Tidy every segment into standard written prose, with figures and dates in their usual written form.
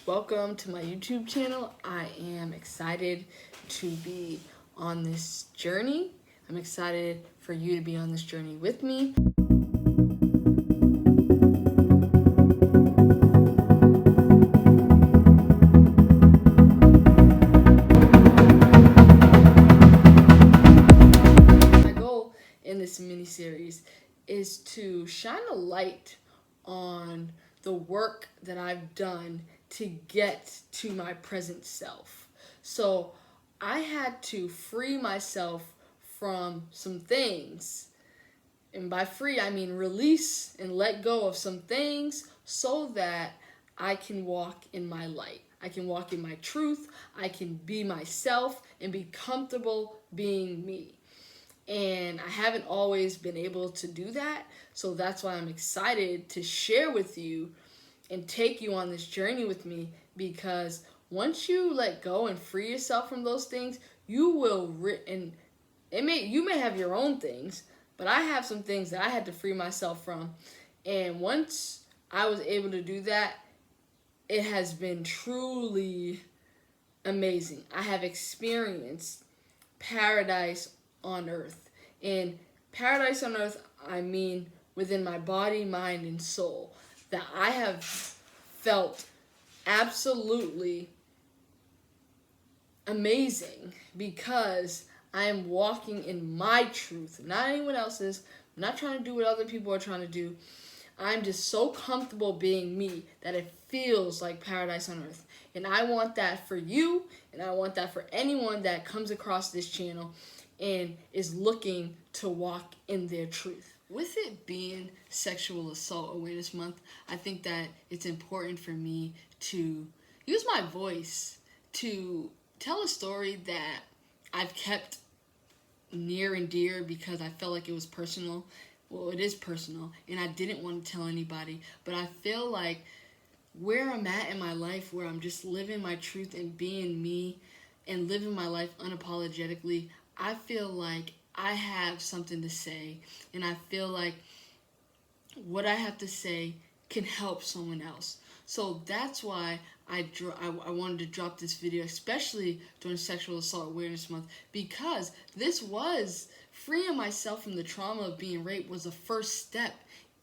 Welcome to my YouTube channel. I am excited to be on this journey. I'm excited for you to be on this journey with me. My goal in this mini-series is to shine a light on the work that I've done to get to my present self. So I had to free myself from some things. And by free, I mean release and let go of some things so that I can walk in my light. I can walk in my truth. I can be myself and be comfortable being me. And I haven't always been able to do that. So that's why I'm excited to share with you and take you on this journey with me, because once you let go and free yourself from those things, you will you may have your own things, but I have some things that I had to free myself from. And once I was able to do that, it has been truly amazing. I have experienced paradise on earth. And paradise on earth, I mean within my body, mind, and soul. That I have felt absolutely amazing because I am walking in my truth, not anyone else's. I'm not trying to do what other people are trying to do. I'm just so comfortable being me that it feels like paradise on earth. And I want that for you, and I want that for anyone that comes across this channel and is looking to walk in their truth. With it being Sexual Assault Awareness Month, I think that it's important for me to use my voice to tell a story that I've kept near and dear because I felt like it was personal. Well, it is personal, and I didn't want to tell anybody, but I feel like where I'm at in my life, where I'm just living my truth and being me and living my life unapologetically, I feel like I have something to say, and I feel like what I have to say can help someone else. So that's why I wanted to drop this video, especially during Sexual Assault Awareness Month, because this was freeing myself from the trauma of being raped was the first step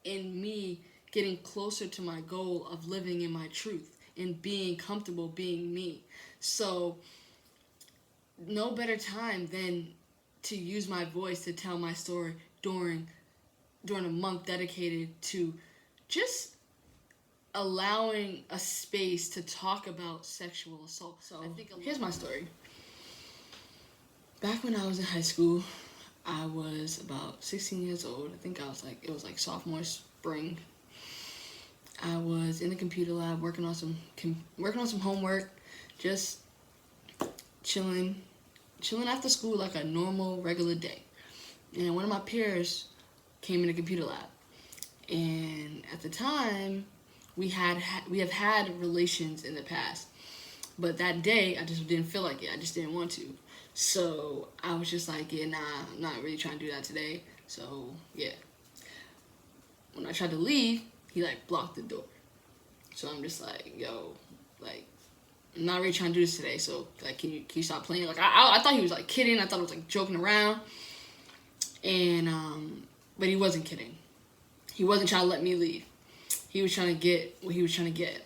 in me getting closer to my goal of living in my truth and being comfortable being me. So no better time than to use my voice to tell my story during a month dedicated to just allowing a space to talk about sexual assault. So here's my story. Back when I was in high school, I was about 16 years old. I think it was like sophomore spring. I was in the computer lab working on some homework, just chilling after school like a normal, regular day. And one of my peers came in the computer lab. And at the time, we have had relations in the past. But that day, I just didn't feel like it. I just didn't want to. So I was just like, yeah, nah, I'm not really trying to do that today. So, yeah. When I tried to leave, he, blocked the door. So I'm just like, yo, I'm not really trying to do this today, so can you stop playing? I thought he was kidding. I thought it was joking around, and but he wasn't kidding. He wasn't trying to let me leave. He was trying to get what he was trying to get,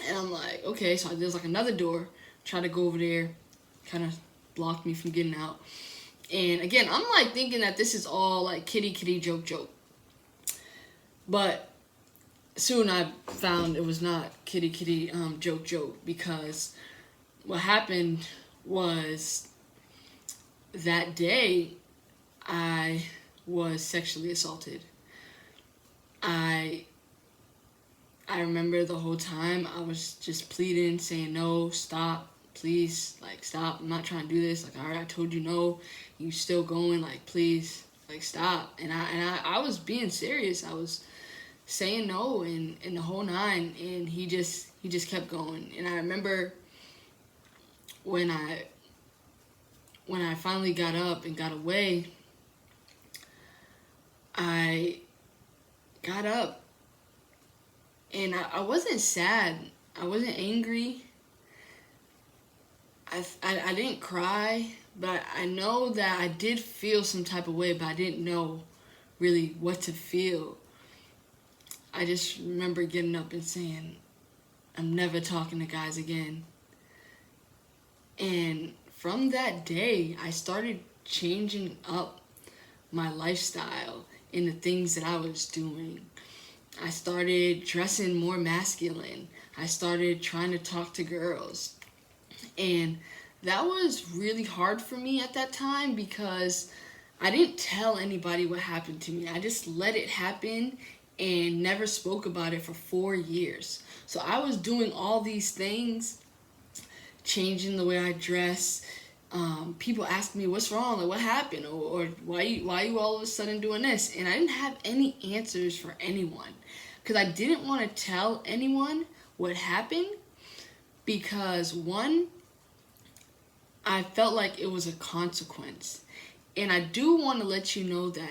and I'm like, okay. So there's another door. Tried to go over there, kind of blocked me from getting out. And again, I'm thinking that this is all kitty joke, but soon I found it was not kitty joke, because what happened was that day I was sexually assaulted. I remember the whole time I was just pleading, saying no, stop, please, stop, I'm not trying to do this, all right, I told you no, you still going, please, stop. And I was being serious. I was saying no and the whole nine, and he just kept going. And I remember when I finally got up and got away, I got up and I wasn't sad. wasn't angry. I didn't cry, but I know that I did feel some type of way, but I didn't know really what to feel. I just remember getting up and saying, I'm never talking to guys again. And from that day, I started changing up my lifestyle and the things that I was doing. I started dressing more masculine. I started trying to talk to girls. And that was really hard for me at that time because I didn't tell anybody what happened to me. I just let it happen and never spoke about it for 4 years. So I was doing all these things, changing the way I dress. People ask me, what's wrong? Like, what happened? Or why you all of a sudden doing this? And I didn't have any answers for anyone because I didn't want to tell anyone what happened because, one, I felt like it was a consequence. And I do want to let you know that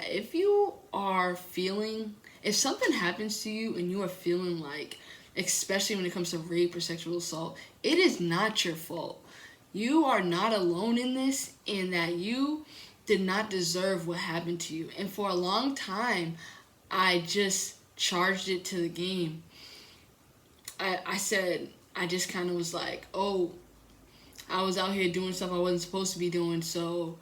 if something happens to you and you are feeling like, especially when it comes to rape or sexual assault, it is not your fault. You are not alone in this, and that you did not deserve what happened to you. And for a long time, I just charged it to the game. I just kind of was like, oh, I was out here doing stuff I wasn't supposed to be doing, so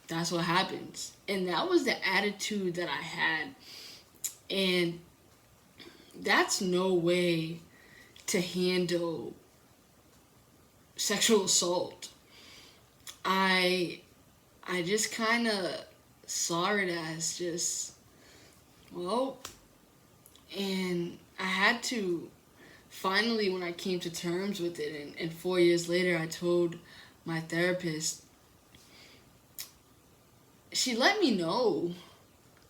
that's what happens. And that was the attitude that I had. And that's no way to handle sexual assault. I just kind of saw it as just, well, and I had to finally, when I came to terms with it, and 4 years later, I told my therapist, she let me know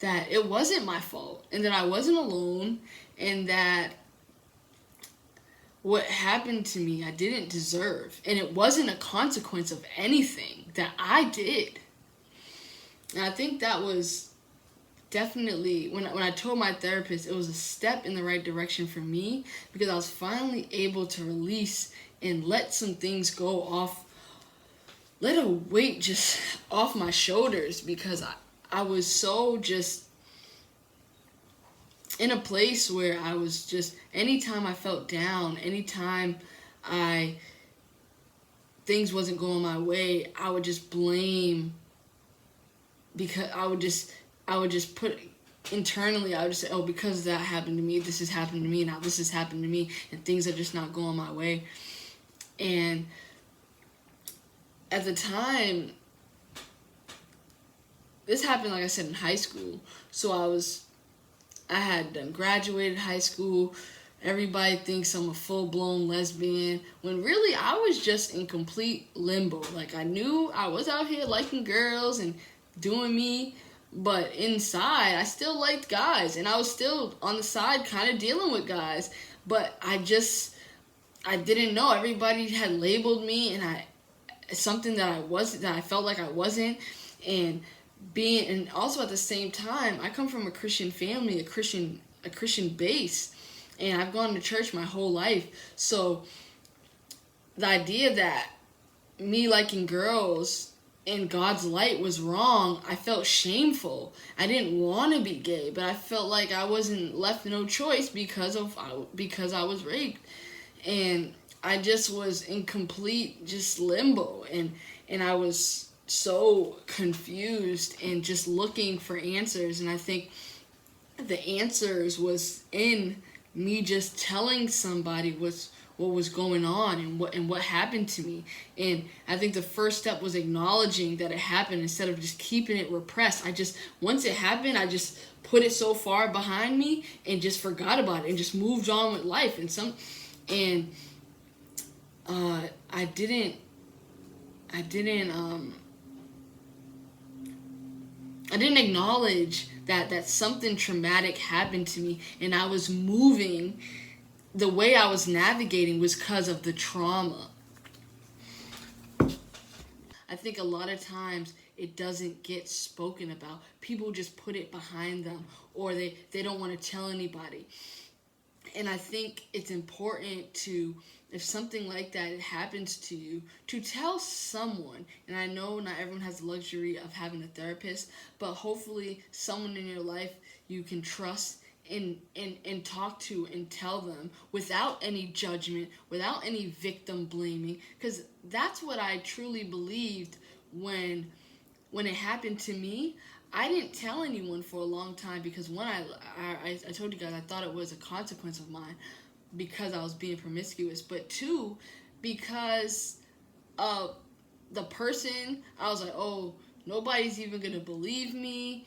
that it wasn't my fault and that I wasn't alone and that what happened to me I didn't deserve, and it wasn't a consequence of anything that I did. And I think that was definitely, when I told my therapist, it was a step in the right direction for me because I was finally able to release and let some things go off, let a weight just off my shoulders because I was so just in a place where I was just, anytime I felt down, anytime things wasn't going my way, I would just blame, because I would just put internally, I would just say, oh, because that happened to me, this has happened to me, now this has happened to me, and things are just not going my way. And at the time, this happened, like I said, in high school. So I had done graduated high school. Everybody thinks I'm a full-blown lesbian, when really I was just in complete limbo. Like, I knew I was out here liking girls and doing me, but inside I still liked guys, and I was still on the side kind of dealing with guys, but I didn't know. Everybody had labeled me, and something that I felt like I wasn't. And also at the same time, I come from a Christian family, a Christian base, and I've gone to church my whole life. So the idea that me liking girls in God's light was wrong, I felt shameful. I didn't want to be gay, but I felt like I wasn't left no choice because I was raped. And I just was in complete just limbo, and I was so confused and just looking for answers. And I think the answers was in me just telling somebody what was going on and what happened to me. And I think the first step was acknowledging that it happened instead of just keeping it repressed. Once it happened, I just put it so far behind me and just forgot about it and just moved on with life. I didn't acknowledge that something traumatic happened to me, and I was moving. The way I was navigating was because of the trauma. I think a lot of times it doesn't get spoken about. People just put it behind them, or they don't want to tell anybody. And I think it's important to if something like that happens to you, to tell someone. And I know not everyone has the luxury of having a therapist, but hopefully someone in your life you can trust and talk to and tell them without any judgment, without any victim blaming, because that's what I truly believed when it happened to me. I didn't tell anyone for a long time because one, I told you guys I thought it was a consequence of mine because I was being promiscuous, but two, because of the person. I was like, oh, nobody's even gonna believe me.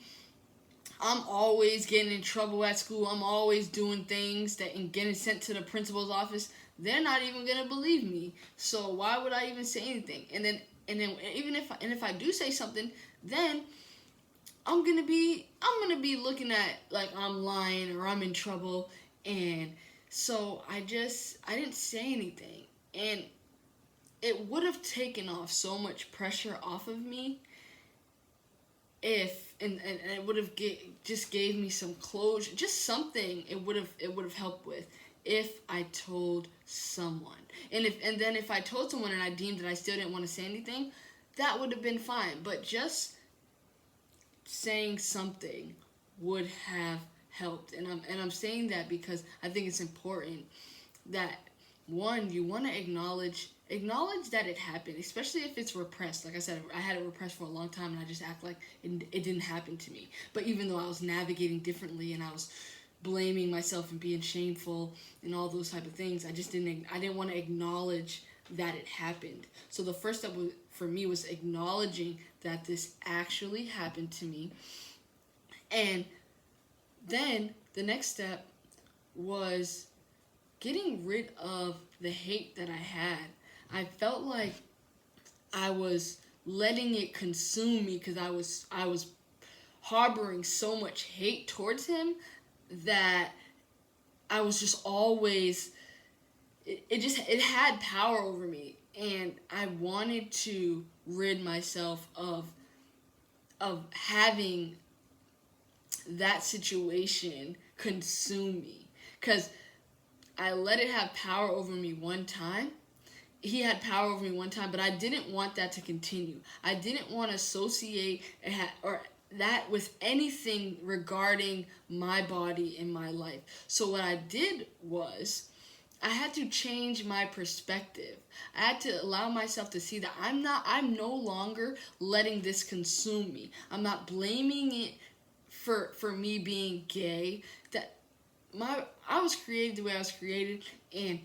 I'm always getting in trouble at school. I'm always doing things that and getting sent to the principal's office. They're not even gonna believe me. So why would I even say anything? And then even if I do say something, then I'm gonna be looking at like I'm lying or I'm in trouble. And so I didn't say anything, and it would have taken off so much pressure off of me if and it would have just gave me some closure, just something. It would have helped with if I told someone. And then if I told someone and I deemed that I still didn't want to say anything, that would have been fine. But just saying something would have helped. And I'm saying that because I think it's important that, one, you want to acknowledge that it happened, especially if it's repressed. Like I said, I had it repressed for a long time and I just act like it didn't happen to me. But even though I was navigating differently and I was blaming myself and being shameful and all those type of things, I didn't want to acknowledge that it happened. So the first step for me was acknowledging that this actually happened to me. And then the next step was getting rid of the hate that I had. I felt like I was letting it consume me because I was harboring so much hate towards him that I was just always it had power over me, and I wanted to rid myself of having that situation consume me, because I let it have power over me one time. He had power over me one time, but I didn't want that to continue. I didn't want to associate or that with anything regarding my body in my life. So what I did was I had to change my perspective. I had to allow myself to see that I'm no longer letting this consume me. I'm not blaming it for me being gay. That I was created the way I was created, and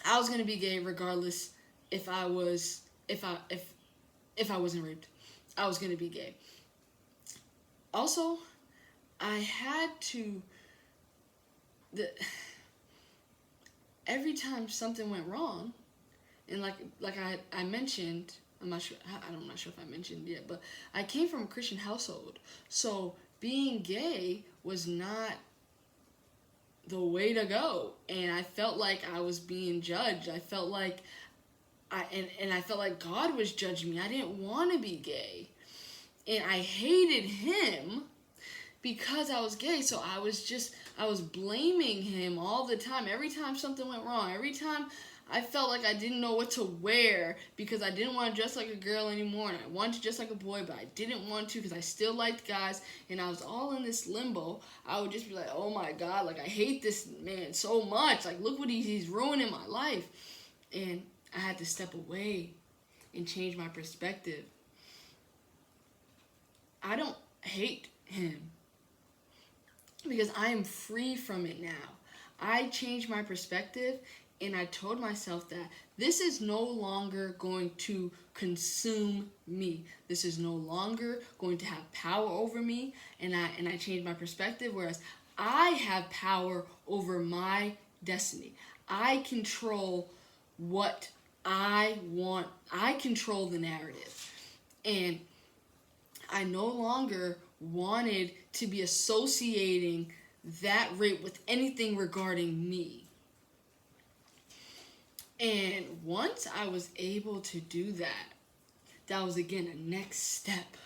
I was gonna be gay regardless if I wasn't raped. I was gonna be gay. Also, I had to every time something went wrong, and like I mentioned, I'm not sure if I mentioned yet, but I came from a Christian household, so being gay was not the way to go, and I felt like I was being judged. I felt like I felt like God was judging me. I didn't want to be gay, and I hated him because I was gay. So I was blaming him all the time. Every time something went wrong, every time I felt like I didn't know what to wear because I didn't want to dress like a girl anymore, and I wanted to dress like a boy, but I didn't want to because I still liked guys, and I was all in this limbo. I would just be like, oh my God, like I hate this man so much. Like, look what he's ruining my life. And I had to step away and change my perspective. I don't hate him because I am free from it now. I changed my perspective, and I told myself that this is no longer going to consume me. This is no longer going to have power over me, and I changed my perspective, whereas I have power over my destiny. I control what I want. I control the narrative. And I no longer wanted to be associating that rape with anything regarding me. And once I was able to do that, that was again a next step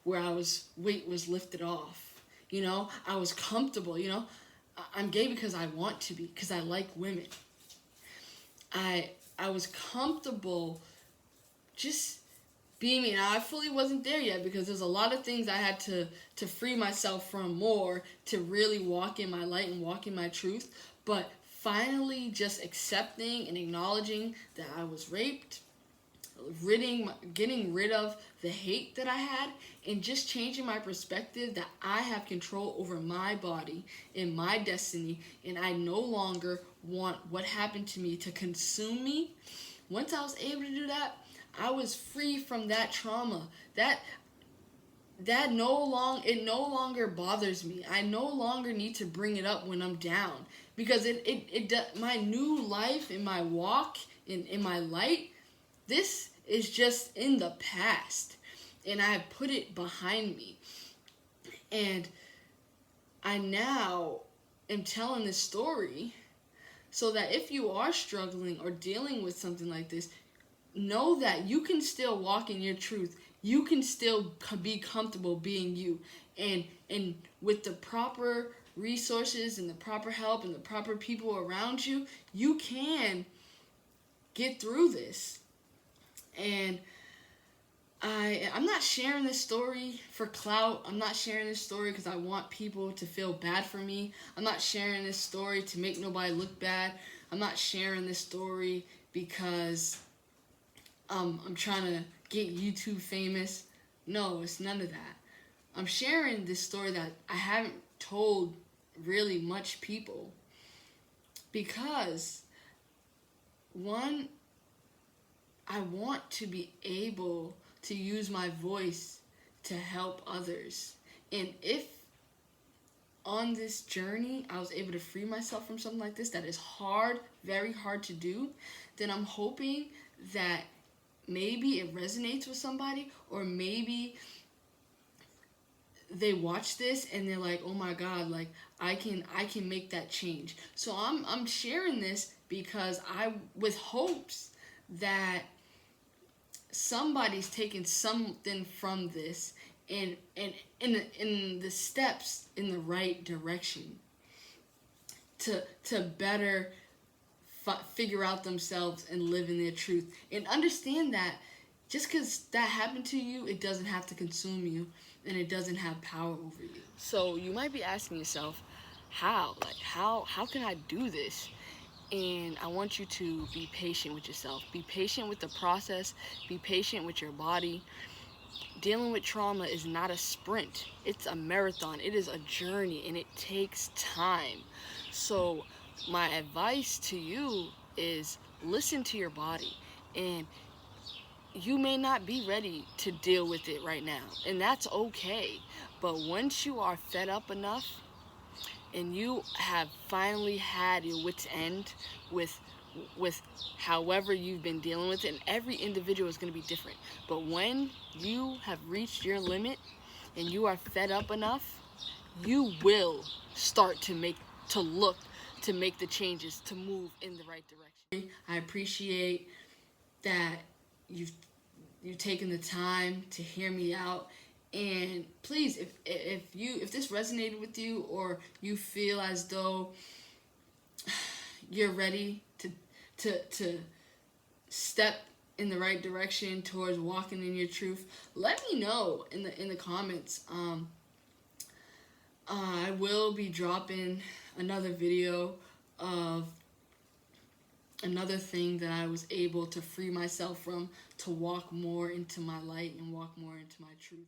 where weight was lifted off. I was comfortable, I'm gay because I want to be, because I like women. I was comfortable just being me. Now, I fully wasn't there yet because there's a lot of things I had to free myself from more to really walk in my light and walk in my truth. But finally just accepting and acknowledging that I was raped, getting rid of the hate that I had, and just changing my perspective that I have control over my body and my destiny, and I no longer want what happened to me to consume me. Once I was able to do that, I was free from that trauma. It no longer bothers me. I no longer need to bring it up when I'm down, because my new life and my walk in my light, this is just in the past, and I have put it behind me. And I now am telling this story so that if you are struggling or dealing with something like this, know that you can still walk in your truth. You can still be comfortable being you. And with the proper resources and the proper help and the proper people around you, you can get through this. And I'm not sharing this story for clout. I'm not sharing this story because I want people to feel bad for me. I'm not sharing this story to make nobody look bad. I'm not sharing this story because I'm trying to get YouTube famous. No, it's none of that. I'm sharing this story that I haven't told really much people because, one, I want to be able to use my voice to help others. And if on this journey I was able to free myself from something like this that is hard, very hard to do, then I'm hoping that maybe it resonates with somebody, or maybe they watch this and they're like, oh my God, like I can make that change. So I'm sharing this because with hopes that somebody's taking something from this and in the steps in the right direction to better figure out themselves and live in their truth, and understand that just because that happened to you, it doesn't have to consume you, and it doesn't have power over you. So you might be asking yourself, how can I do this? And I want you to be patient with yourself. Be patient with the process. Be patient with your body. Dealing with trauma is not a sprint. It's a marathon. It is a journey, and it takes time. So my advice to you is listen to your body. And you may not be ready to deal with it right now, and that's okay. But once you are fed up enough and you have finally had your wit's end with however you've been dealing with it, and every individual is going to be different, but when you have reached your limit and you are fed up enough, you will start to make the changes to move in the right direction. I appreciate that you've taken the time to hear me out. And please, if this resonated with you, or you feel as though you're ready to step in the right direction towards walking in your truth, let me know in the comments. I will be dropping another video of another thing that I was able to free myself from, to walk more into my light and walk more into my truth.